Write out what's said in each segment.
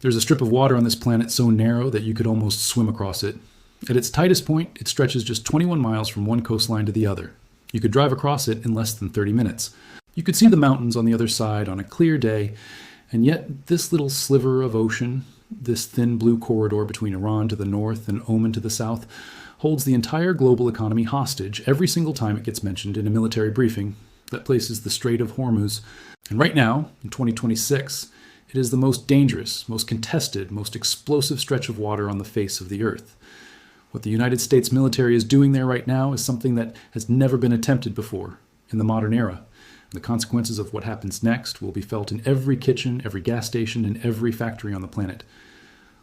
There's a strip of water on this planet so narrow that you could almost swim across it. At its tightest point, it stretches just 21 miles from one coastline to the other. You could drive across it in less than 30 minutes. You could see the mountains on the other side on a clear day, and yet this little sliver of ocean, this thin blue corridor between Iran to the north and Oman to the south, holds the entire global economy hostage every single time it gets mentioned in a military briefing. That place is the Strait of Hormuz. And right now, in 2026, it is the most dangerous, most contested, most explosive stretch of water on the face of the earth. What the United States military is doing there right now is something that has never been attempted before in the modern era. The consequences of what happens next will be felt in every kitchen, every gas station, and every factory on the planet.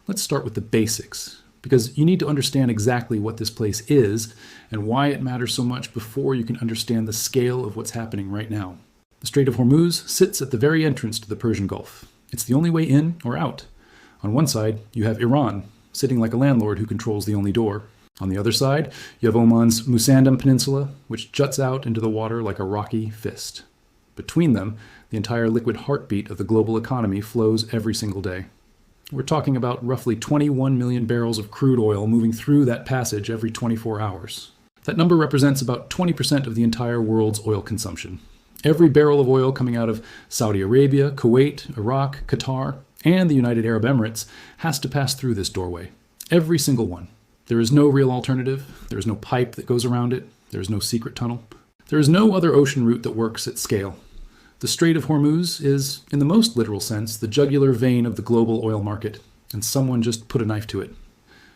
Let's start with the basics, because you need to understand exactly what this place is and why it matters so much before you can understand the scale of what's happening right now. The Strait of Hormuz sits at the very entrance to the Persian Gulf. It's the only way in or out. On one side, you have Iran, sitting like a landlord who controls the only door. On the other side, you have Oman's Musandam Peninsula, which juts out into the water like a rocky fist. Between them, the entire liquid heartbeat of the global economy flows every single day. We're talking about roughly 21 million barrels of crude oil moving through that passage every 24 hours. That number represents about 20% of the entire world's oil consumption. Every barrel of oil coming out of Saudi Arabia, Kuwait, Iraq, Qatar, and the United Arab Emirates has to pass through this doorway. Every single one. There is no real alternative. There is no pipe that goes around it. There is no secret tunnel. There is no other ocean route that works at scale. The Strait of Hormuz is, in the most literal sense, the jugular vein of the global oil market, and someone just put a knife to it.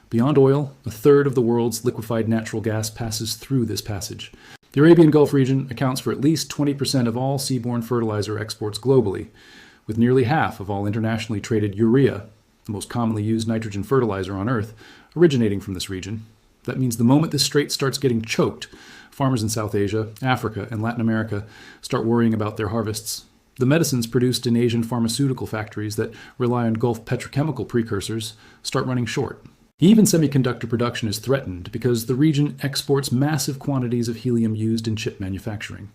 Beyond oil, a third of the world's liquefied natural gas passes through this passage. The Arabian Gulf region accounts for at least 20% of all seaborne fertilizer exports globally, with nearly half of all internationally traded urea, the most commonly used nitrogen fertilizer on Earth, originating from this region. That means the moment this strait starts getting choked, farmers in South Asia, Africa, and Latin America start worrying about their harvests. The medicines produced in Asian pharmaceutical factories that rely on Gulf petrochemical precursors start running short. Even semiconductor production is threatened because the region exports massive quantities of helium used in chip manufacturing.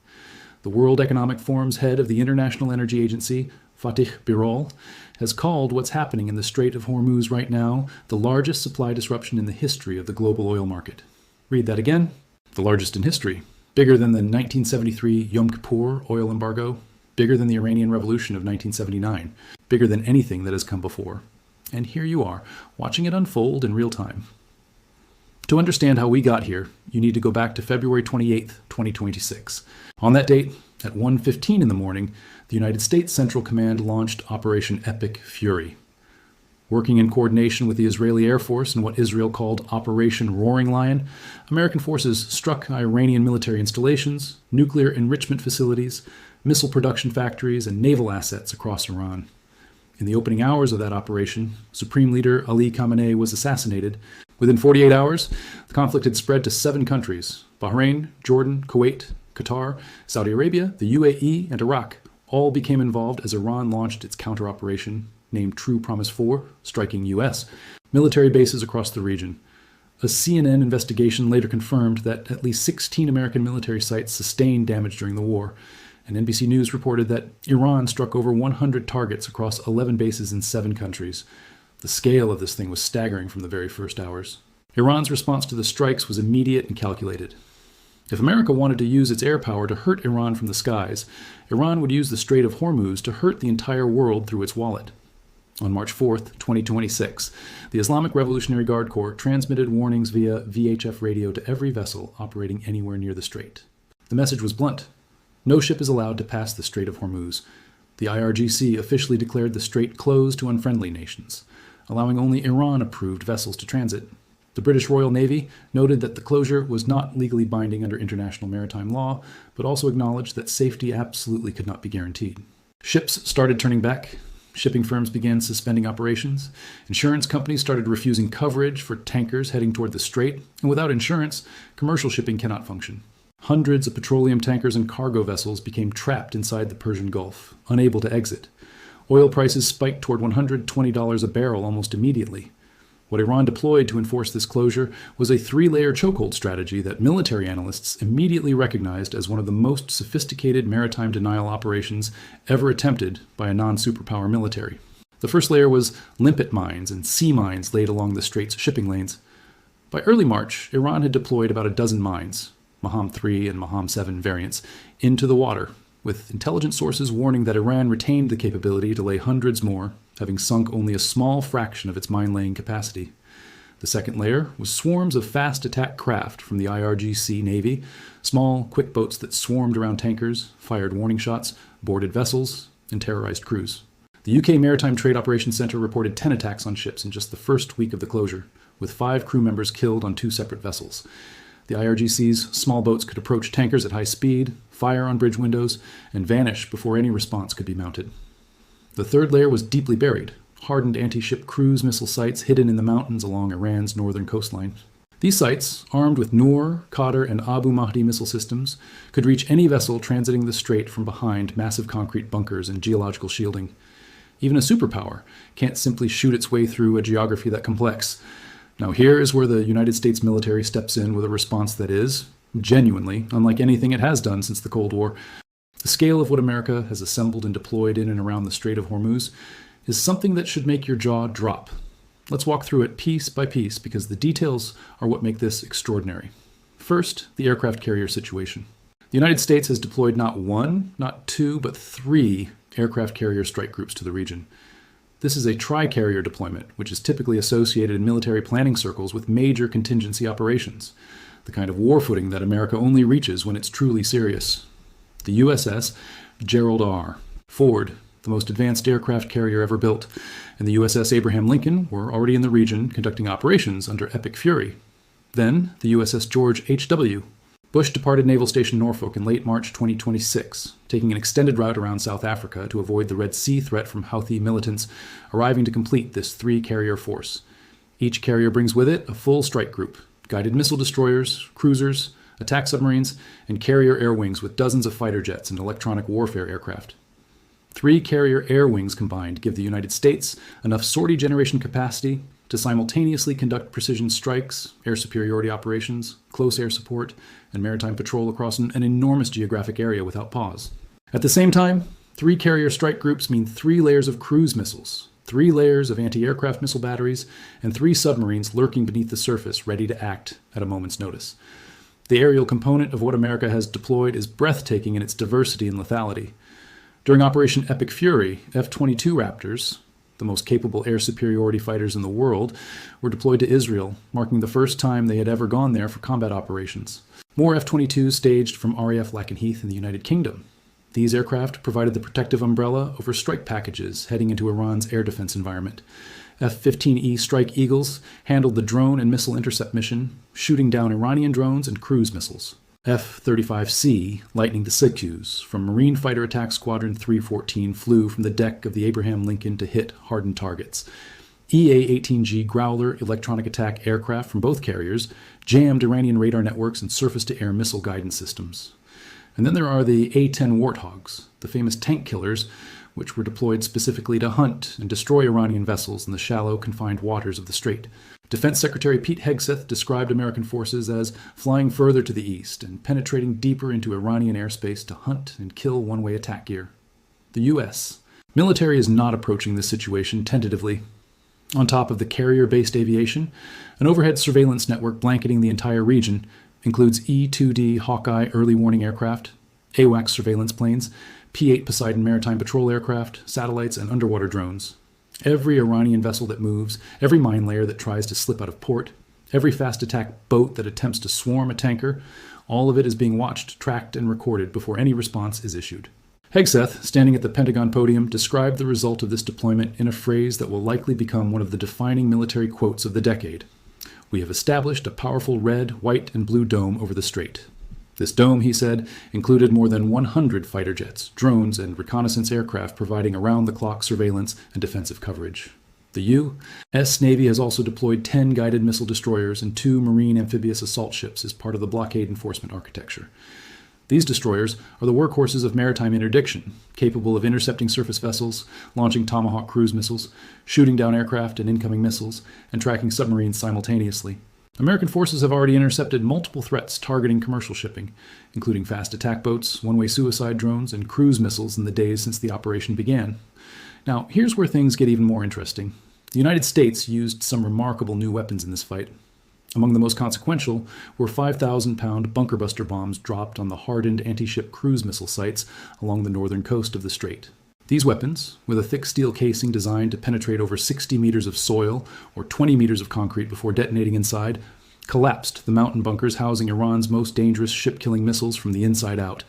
The World Economic Forum's head of the International Energy Agency, Fatih Birol, has called what's happening in the Strait of Hormuz right now the largest supply disruption in the history of the global oil market. Read that again. The largest in history. Bigger than the 1973 Yom Kippur oil embargo. Bigger than the Iranian Revolution of 1979. Bigger than anything that has come before. And here you are, watching it unfold in real time. To understand how we got here, you need to go back to February 28, 2026. On that date, at 1:15 in the morning, the United States Central Command launched Operation Epic Fury. Working in coordination with the Israeli Air Force in what Israel called Operation Roaring Lion, American forces struck Iranian military installations, nuclear enrichment facilities, missile production factories, and naval assets across Iran. In the opening hours of that operation, Supreme Leader Ali Khamenei was assassinated. Within 48 hours, the conflict had spread to 7 countries: Bahrain, Jordan, Kuwait, Qatar, Saudi Arabia, the UAE, and Iraq. All became involved as Iran launched its counter-operation, named True Promise 4, striking U.S. military bases across the region. A CNN investigation later confirmed that at least 16 American military sites sustained damage during the war, and NBC News reported that Iran struck over 100 targets across 11 bases in 7 countries. The scale of this thing was staggering from the very first hours. Iran's response to the strikes was immediate and calculated. If America wanted to use its air power to hurt Iran from the skies, Iran would use the Strait of Hormuz to hurt the entire world through its wallet. On March 4, 2026, the Islamic Revolutionary Guard Corps transmitted warnings via VHF radio to every vessel operating anywhere near the strait. The message was blunt. No ship is allowed to pass the Strait of Hormuz. The IRGC officially declared the strait closed to unfriendly nations, allowing only Iran-approved vessels to transit. The British Royal Navy noted that the closure was not legally binding under international maritime law, but also acknowledged that safety absolutely could not be guaranteed. Ships started turning back. Shipping firms began suspending operations. Insurance companies started refusing coverage for tankers heading toward the strait, and without insurance, commercial shipping cannot function. Hundreds of petroleum tankers and cargo vessels became trapped inside the Persian Gulf, unable to exit. Oil prices spiked toward $120 a barrel almost immediately. What Iran deployed to enforce this closure was a 3-layer chokehold strategy that military analysts immediately recognized as one of the most sophisticated maritime denial operations ever attempted by a non-superpower military. The first layer was limpet mines and sea mines laid along the strait's shipping lanes. By early March, Iran had deployed about a dozen mines, Maham 3 and Maham 7 variants, into the water, with intelligence sources warning that Iran retained the capability to lay hundreds more, having sunk only a small fraction of its mine-laying capacity. The second layer was swarms of fast attack craft from the IRGC Navy, small, quick boats that swarmed around tankers, fired warning shots, boarded vessels, and terrorized crews. The UK Maritime Trade Operations Centre reported 10 attacks on ships in just the first week of the closure, with 5 crew members killed on 2 separate vessels. The IRGC's small boats could approach tankers at high speed, fire on bridge windows, and vanish before any response could be mounted. The third layer was deeply buried, hardened anti-ship cruise missile sites hidden in the mountains along Iran's northern coastline. These sites, armed with Noor, Qadr, and Abu Mahdi missile systems, could reach any vessel transiting the strait from behind massive concrete bunkers and geological shielding. Even a superpower can't simply shoot its way through a geography that complex. Now here is where the United States military steps in with a response that is, genuinely, unlike anything it has done since the Cold War. The scale of what America has assembled and deployed in and around the Strait of Hormuz is something that should make your jaw drop. Let's walk through it piece by piece because the details are what make this extraordinary. First, the aircraft carrier situation. The United States has deployed not 1, not 2, but 3 aircraft carrier strike groups to the region. This is a tri-carrier deployment, which is typically associated in military planning circles with major contingency operations, the kind of war footing that America only reaches when it's truly serious. The USS Gerald R. Ford, the most advanced aircraft carrier ever built, and the USS Abraham Lincoln were already in the region conducting operations under Epic Fury. Then, the USS George H.W. Bush departed Naval Station Norfolk in late March 2026, taking an extended route around South Africa to avoid the Red Sea threat from Houthi militants, arriving to complete this 3-carrier force. Each carrier brings with it a full strike group, guided missile destroyers, cruisers, attack submarines, and carrier air wings with dozens of fighter jets and electronic warfare aircraft. 3 carrier air wings combined give the United States enough sortie generation capacity to simultaneously conduct precision strikes, air superiority operations, close air support, and maritime patrol across an enormous geographic area without pause. At the same time, 3 carrier strike groups mean 3 layers of cruise missiles, 3 layers of anti-aircraft missile batteries, and 3 submarines lurking beneath the surface ready to act at a moment's notice. The aerial component of what America has deployed is breathtaking in its diversity and lethality. During Operation Epic Fury, F-22 Raptors, the most capable air superiority fighters in the world, were deployed to Israel, marking the first time they had ever gone there for combat operations. More F-22s staged from RAF Lakenheath in the United Kingdom. These aircraft provided the protective umbrella over strike packages heading into Iran's air defense environment. F-15E Strike Eagles handled the drone and missile intercept mission, shooting down Iranian drones and cruise missiles. F-35C, Lightning the Syracuse, from Marine Fighter Attack Squadron 314 flew from the deck of the Abraham Lincoln to hit hardened targets. EA-18G Growler electronic attack aircraft from both carriers jammed Iranian radar networks and surface-to-air missile guidance systems. And then there are the A-10 Warthogs, the famous tank killers, which were deployed specifically to hunt and destroy Iranian vessels in the shallow, confined waters of the strait. Defense Secretary Pete Hegseth described American forces as flying further to the east and penetrating deeper into Iranian airspace to hunt and kill one-way attack gear. The U.S. military is not approaching this situation tentatively. On top of the carrier-based aviation, an overhead surveillance network blanketing the entire region includes E-2D Hawkeye early warning aircraft, AWACS surveillance planes, P-8 Poseidon maritime patrol aircraft, satellites, and underwater drones. Every Iranian vessel that moves, every mine layer that tries to slip out of port, every fast attack boat that attempts to swarm a tanker, all of it is being watched, tracked, and recorded before any response is issued. Hegseth, standing at the Pentagon podium, described the result of this deployment in a phrase that will likely become one of the defining military quotes of the decade. "We have established a powerful red, white, and blue dome over the strait." This dome, he said, included more than 100 fighter jets, drones, and reconnaissance aircraft providing around-the-clock surveillance and defensive coverage. The U.S. Navy has also deployed 10 guided missile destroyers and 2 marine amphibious assault ships as part of the blockade enforcement architecture. These destroyers are the workhorses of maritime interdiction, capable of intercepting surface vessels, launching Tomahawk cruise missiles, shooting down aircraft and incoming missiles, and tracking submarines simultaneously. American forces have already intercepted multiple threats targeting commercial shipping, including fast attack boats, one-way suicide drones, and cruise missiles in the days since the operation began. Now, here's where things get even more interesting. The United States used some remarkable new weapons in this fight. Among the most consequential were 5,000-pound bunker buster bombs dropped on the hardened anti-ship cruise missile sites along the northern coast of the strait. These weapons, with a thick steel casing designed to penetrate over 60 meters of soil or 20 meters of concrete before detonating inside, collapsed the mountain bunkers housing Iran's most dangerous ship-killing missiles from the inside out.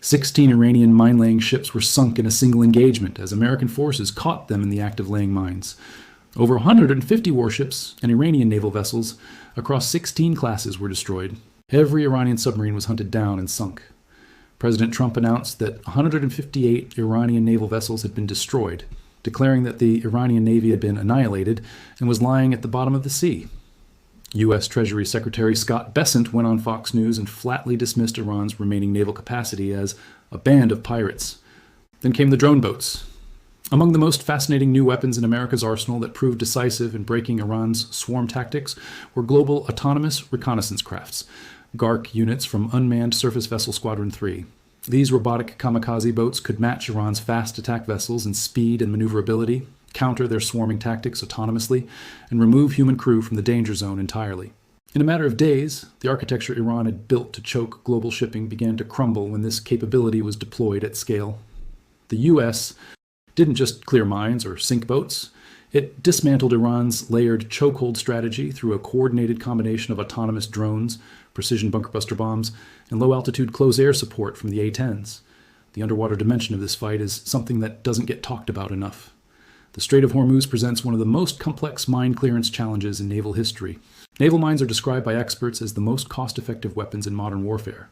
16 Iranian mine-laying ships were sunk in a single engagement as American forces caught them in the act of laying mines. Over 150 warships and Iranian naval vessels across 16 classes were destroyed. Every Iranian submarine was hunted down and sunk. President Trump announced that 158 Iranian naval vessels had been destroyed, declaring that the Iranian Navy had been annihilated and was lying at the bottom of the sea. U.S. Treasury Secretary Scott Bessent went on Fox News and flatly dismissed Iran's remaining naval capacity as a band of pirates. Then came the drone boats. Among the most fascinating new weapons in America's arsenal that proved decisive in breaking Iran's swarm tactics were global autonomous reconnaissance crafts, GARC units from Unmanned Surface Vessel Squadron 3. These robotic kamikaze boats could match Iran's fast attack vessels in speed and maneuverability, counter their swarming tactics autonomously, and remove human crew from the danger zone entirely. In a matter of days, the architecture Iran had built to choke global shipping began to crumble when this capability was deployed at scale. The U.S. didn't just clear mines or sink boats. It dismantled Iran's layered chokehold strategy through a coordinated combination of autonomous drones, precision bunker buster bombs, and low-altitude close-air support from the A-10s. The underwater dimension of this fight is something that doesn't get talked about enough. The Strait of Hormuz presents one of the most complex mine clearance challenges in naval history. Naval mines are described by experts as the most cost-effective weapons in modern warfare.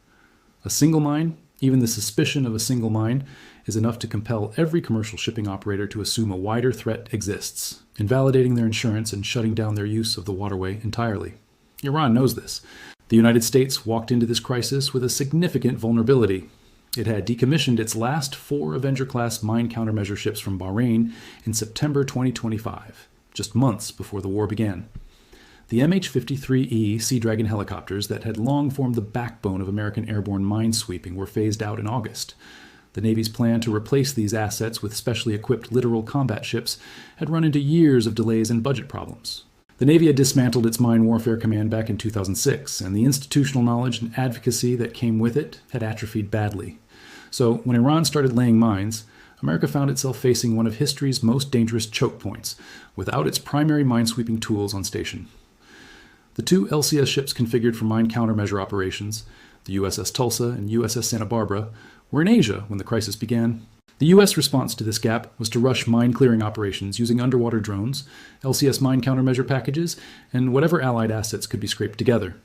A single mine, even the suspicion of a single mine, is enough to compel every commercial shipping operator to assume a wider threat exists, invalidating their insurance and shutting down their use of the waterway entirely. Iran knows this. The United States walked into this crisis with a significant vulnerability. It had decommissioned its last 4 Avenger-class mine countermeasure ships from Bahrain in September 2025, just months before the war began. The MH-53E Sea Dragon helicopters that had long formed the backbone of American airborne mine sweeping were phased out in August. The Navy's plan to replace these assets with specially equipped littoral combat ships had run into years of delays and budget problems. The Navy had dismantled its Mine Warfare Command back in 2006, and the institutional knowledge and advocacy that came with it had atrophied badly. So, when Iran started laying mines, America found itself facing one of history's most dangerous choke points, without its primary minesweeping tools on station. The 2 LCS ships configured for mine countermeasure operations, the USS Tulsa and USS Santa Barbara, were in Asia when the crisis began. The U.S. response to this gap was to rush mine-clearing operations using underwater drones, LCS mine countermeasure packages, and whatever allied assets could be scraped together.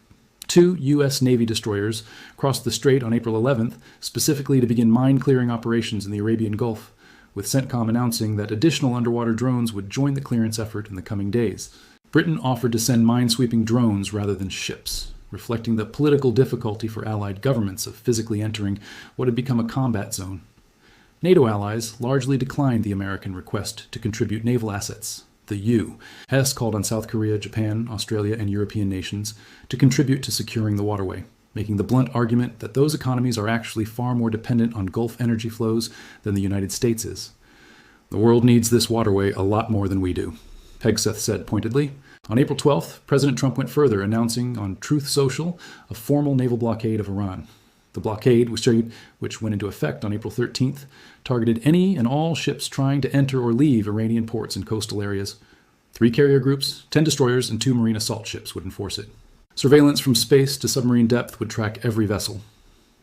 2 U.S. Navy destroyers crossed the strait on April 11th, specifically to begin mine-clearing operations in the Arabian Gulf, with CENTCOM announcing that additional underwater drones would join the clearance effort in the coming days. Britain offered to send mine-sweeping drones rather than ships, reflecting the political difficulty for allied governments of physically entering what had become a combat zone. NATO allies largely declined the American request to contribute naval assets. The U. Hess called on South Korea, Japan, Australia, and European nations to contribute to securing the waterway, making the blunt argument that those economies are actually far more dependent on Gulf energy flows than the United States is. The world needs this waterway a lot more than we do, Hegseth said pointedly. On April 12th, President Trump went further, announcing on Truth Social a formal naval blockade of Iran. The blockade, which went into effect on April 13th, targeted any and all ships trying to enter or leave Iranian ports and coastal areas. 3 carrier groups, 10 destroyers, and 2 marine assault ships would enforce it. Surveillance from space to submarine depth would track every vessel.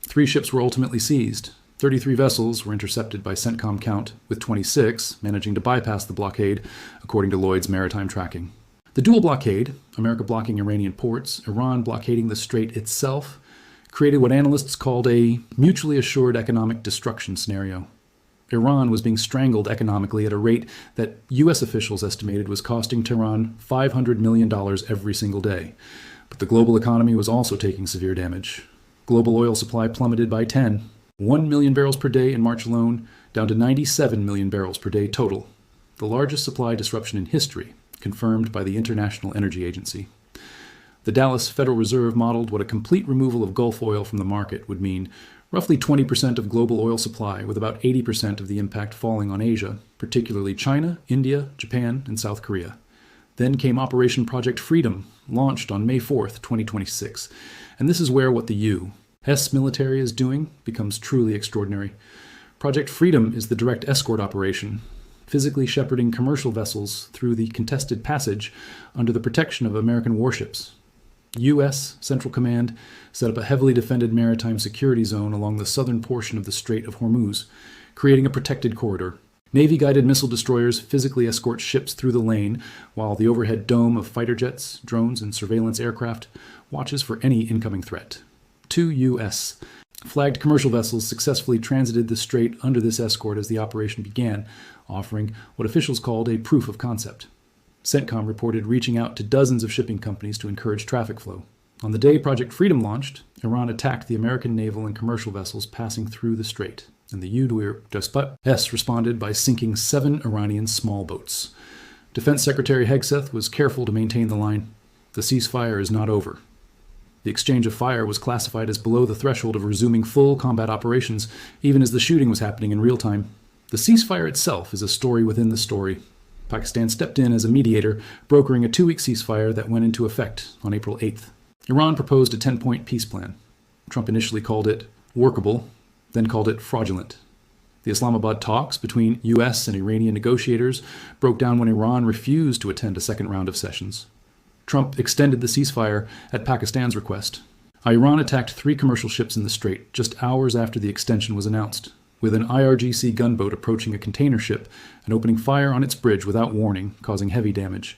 3 ships were ultimately seized. 33 vessels were intercepted by CENTCOM count, with 26 managing to bypass the blockade, according to Lloyd's maritime tracking. The dual blockade, America blocking Iranian ports, Iran blockading the strait itself, created what analysts called a mutually assured economic destruction scenario. Iran was being strangled economically at a rate that U.S. officials estimated was costing Tehran $500 million every single day. But the global economy was also taking severe damage. Global oil supply plummeted by 1 million barrels per day in March alone, down to 97 million barrels per day total, the largest supply disruption in history, confirmed by the International Energy Agency. The Dallas Federal Reserve modeled what a complete removal of Gulf oil from the market would mean roughly 20% of global oil supply, with about 80% of the impact falling on Asia, particularly China, India, Japan, and South Korea. Then came Operation Project Freedom, launched on May 4th, 2026. And this is where what the U.S. military is doing becomes truly extraordinary. Project Freedom is the direct escort operation, physically shepherding commercial vessels through the contested passage under the protection of American warships. U.S. Central Command set up a heavily defended maritime security zone along the southern portion of the Strait of Hormuz, creating a protected corridor. Navy-guided missile destroyers physically escort ships through the lane, while the overhead dome of fighter jets, drones, and surveillance aircraft watches for any incoming threat. 2 U.S. flagged commercial vessels successfully transited the strait under this escort as the operation began, offering what officials called a proof of concept. CENTCOM reported reaching out to dozens of shipping companies to encourage traffic flow. On the day Project Freedom launched, Iran attacked the American naval and commercial vessels passing through the strait, and the U.S. responded by sinking 7 Iranian small boats. Defense Secretary Hegseth was careful to maintain the line, "The ceasefire is not over." The exchange of fire was classified as below the threshold of resuming full combat operations, even as the shooting was happening in real time. The ceasefire itself is a story within the story. Pakistan stepped in as a mediator, brokering a 2-week ceasefire that went into effect on April 8th. Iran proposed a 10-point peace plan. Trump initially called it workable, then called it fraudulent. The Islamabad talks between U.S. and Iranian negotiators broke down when Iran refused to attend a second round of sessions. Trump extended the ceasefire at Pakistan's request. Iran attacked 3 commercial ships in the strait just hours after the extension was announced, with an IRGC gunboat approaching a container ship and opening fire on its bridge without warning, causing heavy damage.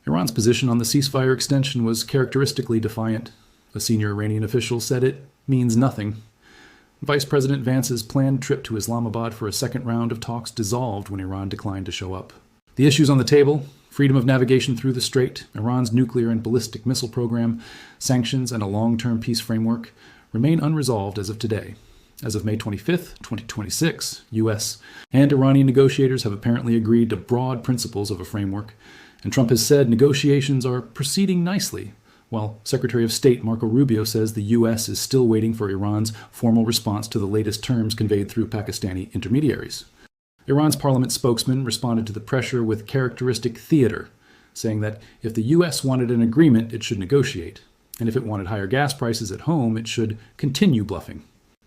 Iran's position on the ceasefire extension was characteristically defiant. A senior Iranian official said it means nothing. Vice President Vance's planned trip to Islamabad for a second round of talks dissolved when Iran declined to show up. The issues on the table: freedom of navigation through the strait, Iran's nuclear and ballistic missile program, sanctions, and a long-term peace framework remain unresolved as of today. As of May 25th, 2026, U.S. and Iranian negotiators have apparently agreed to broad principles of a framework, and Trump has said negotiations are proceeding nicely, while Secretary of State Marco Rubio says the U.S. is still waiting for Iran's formal response to the latest terms conveyed through Pakistani intermediaries. Iran's parliament spokesman responded to the pressure with characteristic theater, saying that if the U.S. wanted an agreement, it should negotiate, and if it wanted higher gas prices at home, it should continue bluffing.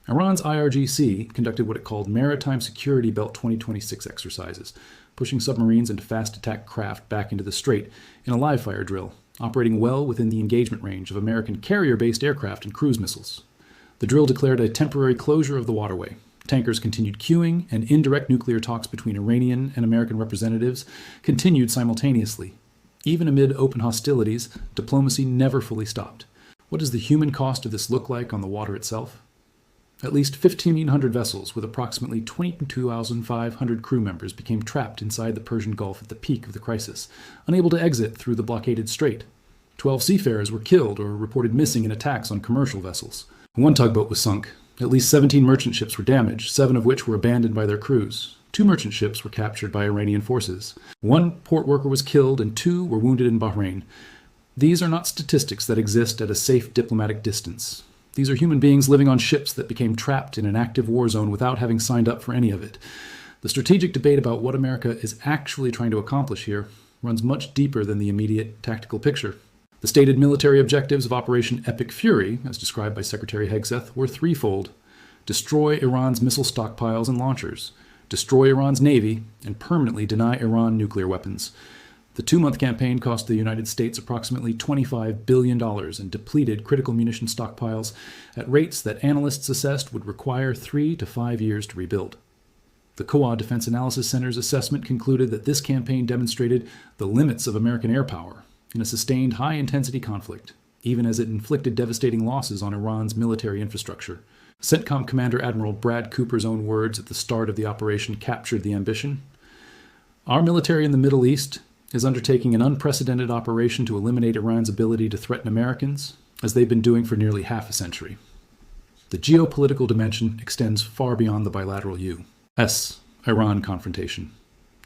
Iran's IRGC conducted what it called Maritime Security Belt 2026 exercises, pushing submarines and fast attack craft back into the strait in a live-fire drill, operating well within the engagement range of American carrier-based aircraft and cruise missiles. The drill declared a temporary closure of the waterway. Tankers continued queuing, and indirect nuclear talks between Iranian and American representatives continued simultaneously. Even amid open hostilities, diplomacy never fully stopped. What does the human cost of this look like on the water itself? At least 1,500 vessels with approximately 22,500 crew members became trapped inside the Persian Gulf at the peak of the crisis, unable to exit through the blockaded strait. 12 seafarers were killed or reported missing in attacks on commercial vessels. One tugboat was sunk. At least 17 merchant ships were damaged, 7 of which were abandoned by their crews. 2 merchant ships were captured by Iranian forces. 1 port worker was killed and 2 were wounded in Bahrain. These are not statistics that exist at a safe diplomatic distance. These are human beings living on ships that became trapped in an active war zone without having signed up for any of it. The strategic debate about what America is actually trying to accomplish here runs much deeper than the immediate tactical picture. The stated military objectives of Operation Epic Fury, as described by Secretary Hegseth, were threefold: destroy Iran's missile stockpiles and launchers, destroy Iran's navy, and permanently deny Iran nuclear weapons. The 2-month campaign cost the United States approximately $25 billion and depleted critical munition stockpiles at rates that analysts assessed would require 3 to 5 years to rebuild. The COA Defense Analysis Center's assessment concluded that this campaign demonstrated the limits of American air power in a sustained high-intensity conflict, even as it inflicted devastating losses on Iran's military infrastructure. CENTCOM Commander Admiral Brad Cooper's own words at the start of the operation captured the ambition. Our military in the Middle East is undertaking an unprecedented operation to eliminate Iran's ability to threaten Americans, as they've been doing for nearly half a century. The geopolitical dimension extends far beyond the bilateral U.S.-Iran confrontation.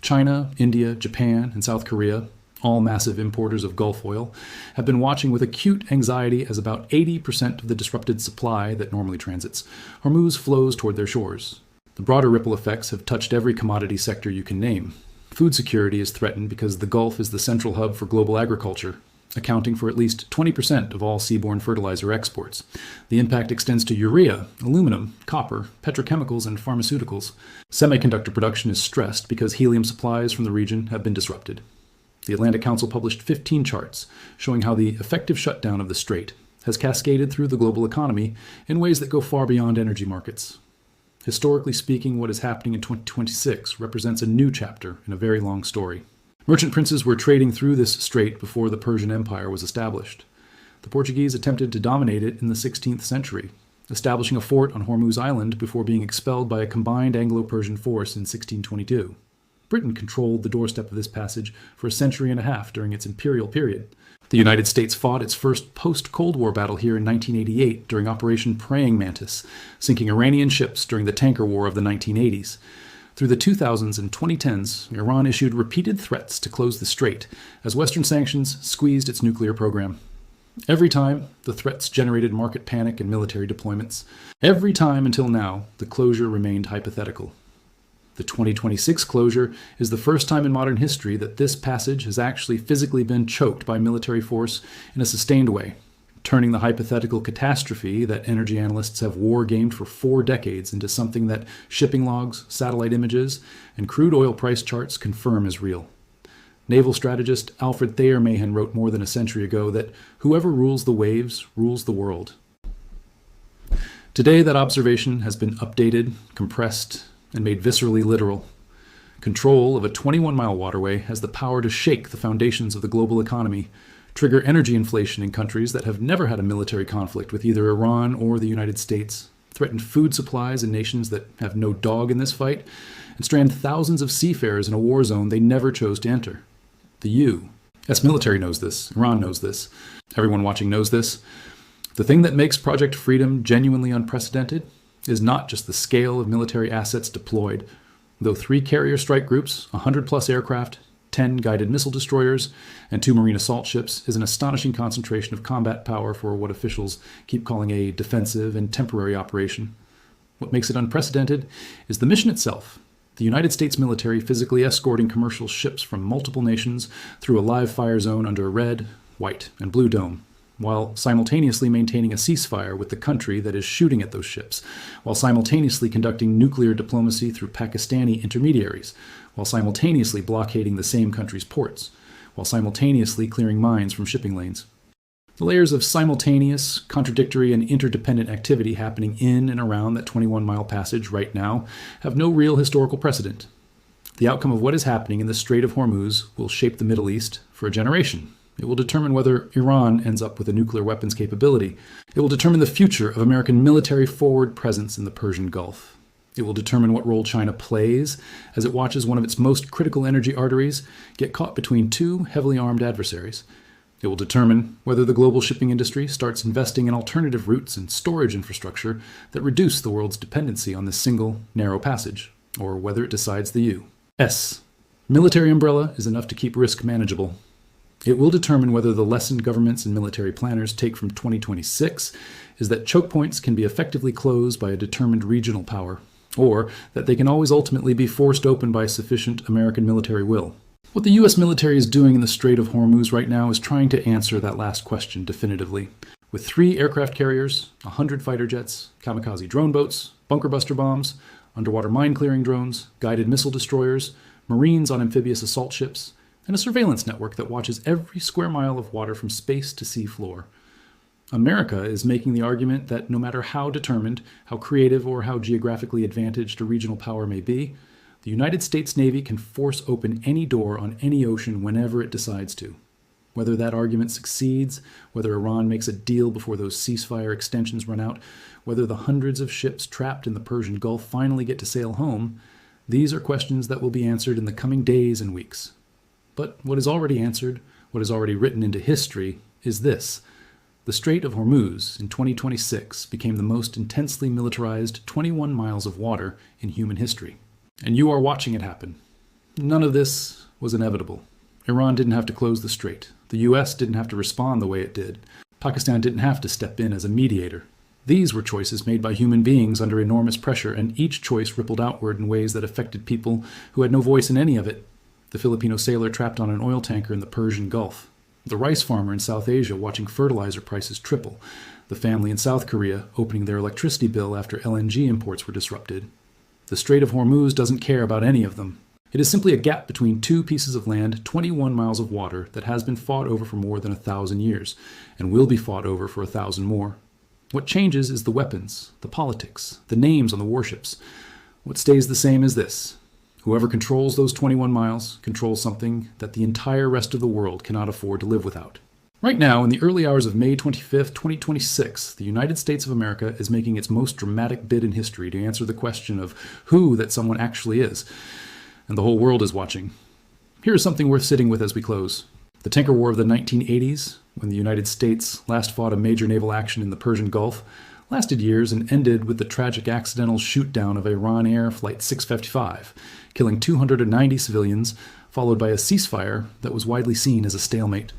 China, India, Japan, and South Korea, all massive importers of Gulf oil, have been watching with acute anxiety as about 80% of the disrupted supply that normally transits Hormuz flows toward their shores. The broader ripple effects have touched every commodity sector you can name. Food security is threatened because the Gulf is the central hub for global agriculture, accounting for at least 20% of all seaborne fertilizer exports. The impact extends to urea, aluminum, copper, petrochemicals, and pharmaceuticals. Semiconductor production is stressed because helium supplies from the region have been disrupted. The Atlantic Council published 15 charts showing how the effective shutdown of the strait has cascaded through the global economy in ways that go far beyond energy markets. Historically speaking, what is happening in 2026 represents a new chapter in a very long story. Merchant princes were trading through this strait before the Persian Empire was established. The Portuguese attempted to dominate it in the 16th century, establishing a fort on Hormuz Island before being expelled by a combined Anglo-Persian force in 1622. Britain controlled the doorstep of this passage for a century and a half during its imperial period. The United States fought its first post-Cold War battle here in 1988 during Operation Praying Mantis, sinking Iranian ships during the tanker war of the 1980s. Through the 2000s and 2010s, Iran issued repeated threats to close the strait as Western sanctions squeezed its nuclear program. Every time, the threats generated market panic and military deployments. Every time until now, the closure remained hypothetical. The 2026 closure is the first time in modern history that this passage has actually physically been choked by military force in a sustained way, turning the hypothetical catastrophe that energy analysts have war-gamed for 4 decades into something that shipping logs, satellite images, and crude oil price charts confirm is real. Naval strategist Alfred Thayer Mahan wrote more than a century ago that whoever rules the waves rules the world. Today, that observation has been updated, compressed, and made viscerally literal. Control of a 21-mile waterway has the power to shake the foundations of the global economy, trigger energy inflation in countries that have never had a military conflict with either Iran or the United States, threaten food supplies in nations that have no dog in this fight, and strand thousands of seafarers in a war zone they never chose to enter. The U.S. military knows this. Iran knows this. Everyone watching knows this. The thing that makes Project Freedom genuinely unprecedented is not just the scale of military assets deployed. Though 3 carrier strike groups, 100-plus aircraft, 10 guided missile destroyers, and 2 marine assault ships is an astonishing concentration of combat power for what officials keep calling a defensive and temporary operation. What makes it unprecedented is the mission itself. The United States military physically escorting commercial ships from multiple nations through a live fire zone under a red, white, and blue dome, while simultaneously maintaining a ceasefire with the country that is shooting at those ships, while simultaneously conducting nuclear diplomacy through Pakistani intermediaries, while simultaneously blockading the same country's ports, while simultaneously clearing mines from shipping lanes. The layers of simultaneous, contradictory, and interdependent activity happening in and around that 21-mile passage right now have no real historical precedent. The outcome of what is happening in the Strait of Hormuz will shape the Middle East for a generation. It will determine whether Iran ends up with a nuclear weapons capability. It will determine the future of American military forward presence in the Persian Gulf. It will determine what role China plays as it watches one of its most critical energy arteries get caught between 2 heavily armed adversaries. It will determine whether the global shipping industry starts investing in alternative routes and storage infrastructure that reduce the world's dependency on this single, narrow passage, or whether it decides the U.S. military umbrella is enough to keep risk manageable. It will determine whether the lesson governments and military planners take from 2026 is that choke points can be effectively closed by a determined regional power, or that they can always ultimately be forced open by sufficient American military will. What the U.S. military is doing in the Strait of Hormuz right now is trying to answer that last question definitively. With 3 aircraft carriers, 100 fighter jets, kamikaze drone boats, bunker buster bombs, underwater mine-clearing drones, guided missile destroyers, Marines on amphibious assault ships, and a surveillance network that watches every square mile of water from space to sea floor. America is making the argument that no matter how determined, how creative, or how geographically advantaged a regional power may be, the United States Navy can force open any door on any ocean whenever it decides to. Whether that argument succeeds, whether Iran makes a deal before those ceasefire extensions run out, whether the hundreds of ships trapped in the Persian Gulf finally get to sail home, these are questions that will be answered in the coming days and weeks. But what is already answered, what is already written into history, is this. The Strait of Hormuz in 2026 became the most intensely militarized 21 miles of water in human history. And you are watching it happen. None of this was inevitable. Iran didn't have to close the strait. The US didn't have to respond the way it did. Pakistan didn't have to step in as a mediator. These were choices made by human beings under enormous pressure, and each choice rippled outward in ways that affected people who had no voice in any of it. The Filipino sailor trapped on an oil tanker in the Persian Gulf. The rice farmer in South Asia watching fertilizer prices triple. The family in South Korea opening their electricity bill after LNG imports were disrupted. The Strait of Hormuz doesn't care about any of them. It is simply a gap between two pieces of land, 21 miles of water, that has been fought over for more than 1,000 years, and will be fought over for 1,000 more. What changes is the weapons, the politics, the names on the warships. What stays the same is this: whoever controls those 21 miles controls something that the entire rest of the world cannot afford to live without. Right now, in the early hours of May 25th, 2026, the United States of America is making its most dramatic bid in history to answer the question of who that someone actually is. And the whole world is watching. Here is something worth sitting with as we close. The tanker war of the 1980s, when the United States last fought a major naval action in the Persian Gulf, lasted years and ended with the tragic accidental shoot-down of Iran Air Flight 655, killing 290 civilians, followed by a ceasefire that was widely seen as a stalemate.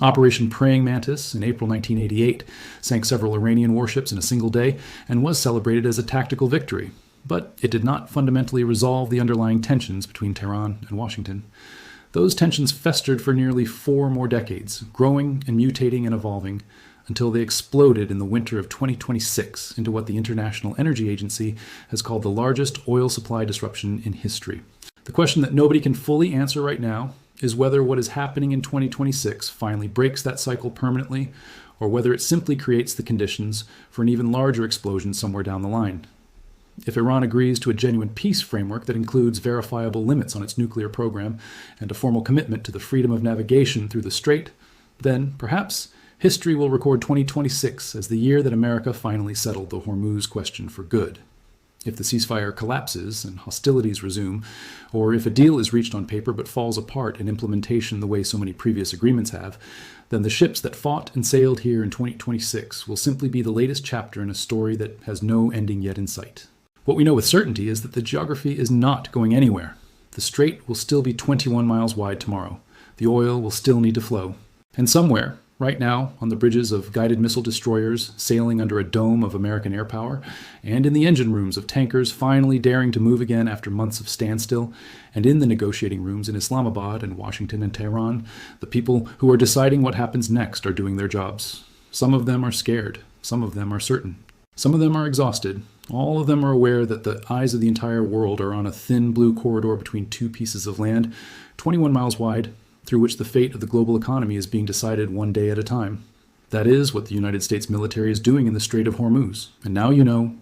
Operation Praying Mantis in April 1988 sank several Iranian warships in a single day and was celebrated as a tactical victory. But it did not fundamentally resolve the underlying tensions between Tehran and Washington. Those tensions festered for nearly 4 more decades, growing and mutating and evolving, until they exploded in the winter of 2026 into what the International Energy Agency has called the largest oil supply disruption in history. The question that nobody can fully answer right now is whether what is happening in 2026 finally breaks that cycle permanently, or whether it simply creates the conditions for an even larger explosion somewhere down the line. If Iran agrees to a genuine peace framework that includes verifiable limits on its nuclear program and a formal commitment to the freedom of navigation through the strait, then perhaps history will record 2026 as the year that America finally settled the Hormuz question for good. If the ceasefire collapses and hostilities resume, or if a deal is reached on paper but falls apart in implementation the way so many previous agreements have, then the ships that fought and sailed here in 2026 will simply be the latest chapter in a story that has no ending yet in sight. What we know with certainty is that the geography is not going anywhere. The strait will still be 21 miles wide tomorrow. The oil will still need to flow. And somewhere, right now, on the bridges of guided missile destroyers sailing under a dome of American air power, and in the engine rooms of tankers finally daring to move again after months of standstill, and in the negotiating rooms in Islamabad and Washington and Tehran, the people who are deciding what happens next are doing their jobs. Some of them are scared. Some of them are certain. Some of them are exhausted. All of them are aware that the eyes of the entire world are on a thin blue corridor between two pieces of land, 21 miles wide, through which the fate of the global economy is being decided one day at a time. That is what the United States military is doing in the Strait of Hormuz, and now you know